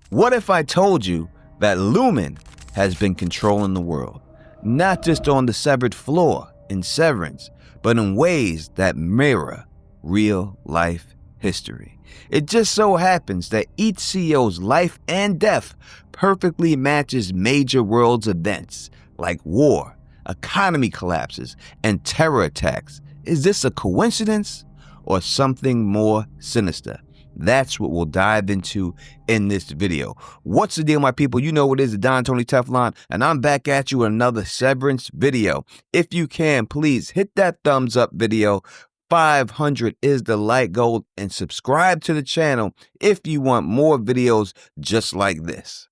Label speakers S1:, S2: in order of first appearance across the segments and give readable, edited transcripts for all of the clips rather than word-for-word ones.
S1: What if I told you that Lumen has been controlling the world, not just on the severed floor in Severance, but in ways that mirror real-life history? It just so happens that each CEO's life and death perfectly matches major world events like war, economy collapses, and terror attacks. Is this a coincidence or something more sinister? That's what we'll dive into in this video. What's the deal, my people? You know what it is, the Don Tony Teflon, and I'm back at you with another Severance video. If you can, please hit that thumbs up video. 500 is the like goal, and subscribe to the channel if you want more videos just like this.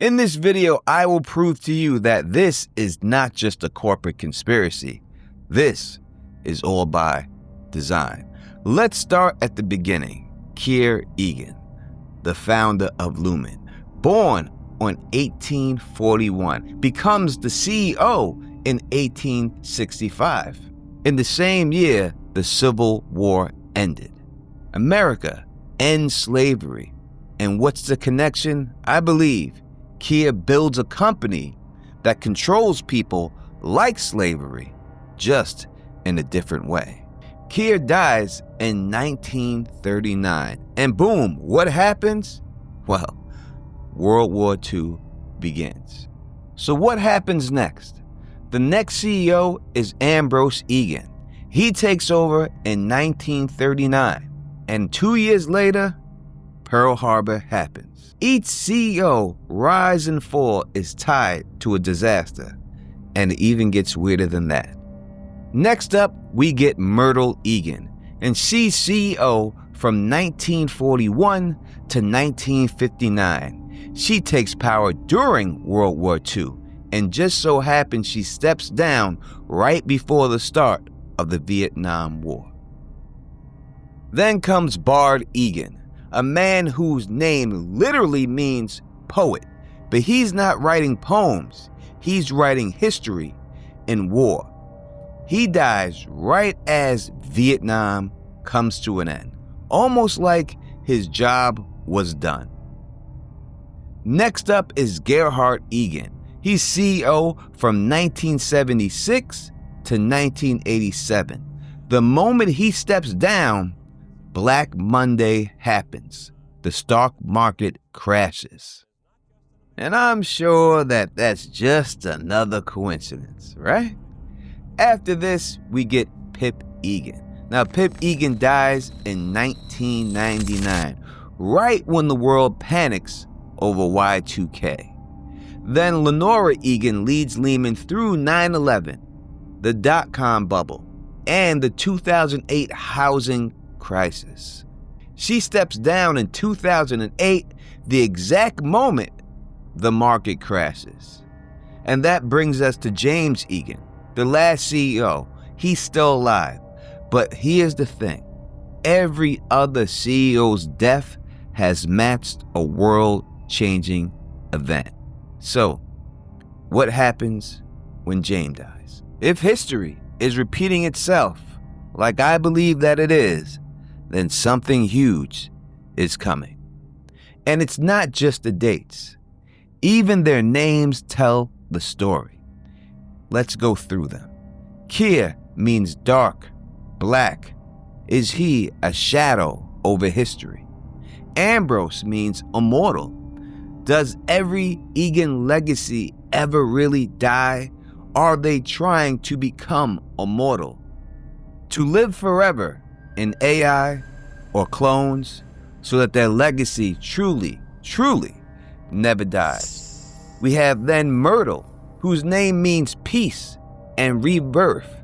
S1: In this video, I will prove to you that this is not just a corporate conspiracy. This is all by design. Let's start at the beginning. Keir Eagan, the founder of Lumen, born on 1841, becomes the CEO in 1865. In the same year, the Civil War ended. America ends slavery. And what's the connection? I believe Keir builds a company that controls people like slavery, just in a different way. Keir dies in 1939, and boom, what happens? Well, World War II begins. So what happens next? The next CEO is Leonora Eagan. He takes over in 1939, and 2 years later, Pearl Harbor happens. Each CEO rise and fall is tied to a disaster, and it even gets weirder than that. Next up, we get Leonora Eagan, and she's CEO from 1941 to 1959. She takes power during World War II, and just so happens she steps down right before the start of the Vietnam War. Then comes Keir Eagan, a man whose name literally means poet, but he's not writing poems, he's writing history in war. He dies right as Vietnam comes to an end, almost like his job was done. Next up is Keir Eagan. He's CEO from 1976 to 1987. The moment he steps down, Black Monday happens. The stock market crashes. And I'm sure that that's just another coincidence, right? After this, we get Keir Eagan. Now, Keir Eagan dies in 1999, right when the world panics over Y2K. Then Leonora Eagan leads Lehman through 9/11, the dot-com bubble, and the 2008 housing crisis. She steps down in 2008, the exact moment the market crashes. And that brings us to James Eagan, the last CEO. He's still alive. But here's the thing. Every other CEO's death has matched a world-changing event. So, what happens when James dies? If history is repeating itself, like I believe that it is, then something huge is coming. And it's not just the dates. Even their names tell the story. Let's go through them. Keir means dark, black. Is he a shadow over history? Ambrose means immortal. Does every Eagan legacy ever really die? Are they trying to become immortal? To live forever in AI or clones so that their legacy truly never dies. We have then Myrtle, whose name means peace and rebirth.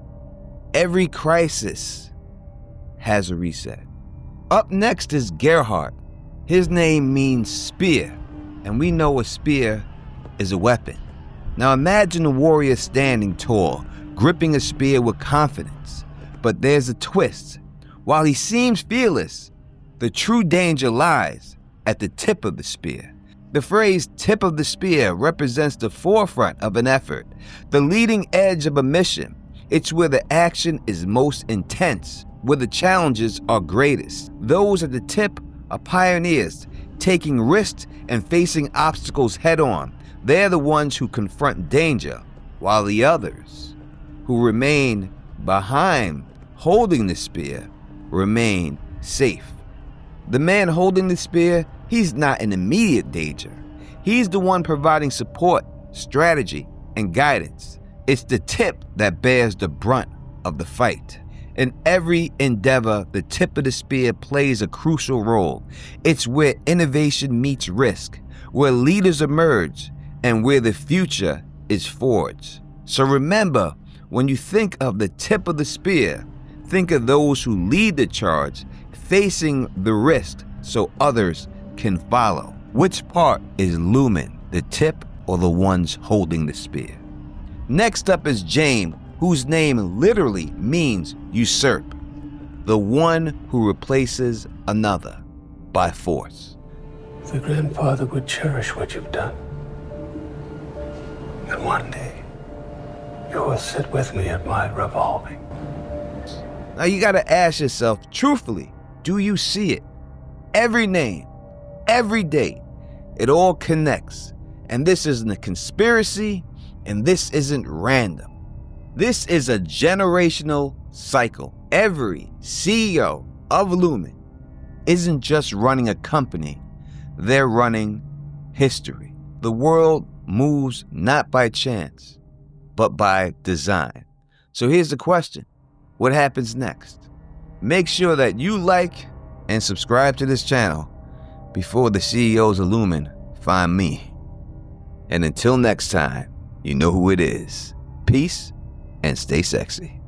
S1: Every crisis has a reset. Up next is Gerhardt. His name means spear, and we know a spear is a weapon. Now imagine a warrior standing tall, gripping a spear with confidence. But there's a twist. While he seems fearless, the true danger lies at the tip of the spear. The phrase tip of the spear represents the forefront of an effort, the leading edge of a mission. It's where the action is most intense, where the challenges are greatest. Those at the tip are pioneers, taking risks and facing obstacles head on. They're the ones who confront danger, while the others, who remain behind holding the spear, remain safe. The man holding the spear, he's not in immediate danger. He's the one providing support, strategy, and guidance. It's the tip that bears the brunt of the fight. In every endeavor, the tip of the spear plays a crucial role. It's where innovation meets risk, where leaders emerge, and where the future is forged. So remember, when you think of the tip of the spear, think of those who lead the charge, facing the risk so others can follow. Which part is Lumen, the tip or the ones holding the spear? Next up is James, whose name literally means usurp, the one who replaces another by force.
S2: The grandfather would cherish what you've done. And one day, you will sit with me at my revolving.
S1: Now you gotta ask yourself, truthfully, do you see it? Every name, every date, it all connects. And this isn't a conspiracy, and this isn't random. This is a generational cycle. Every CEO of Lumen isn't just running a company, they're running history. The world moves not by chance, but by design. So here's the question. What happens next? Make sure that you like and subscribe to this channel before the CEOs of Lumen find me. And until next time, you know who it is. Peace and stay sexy.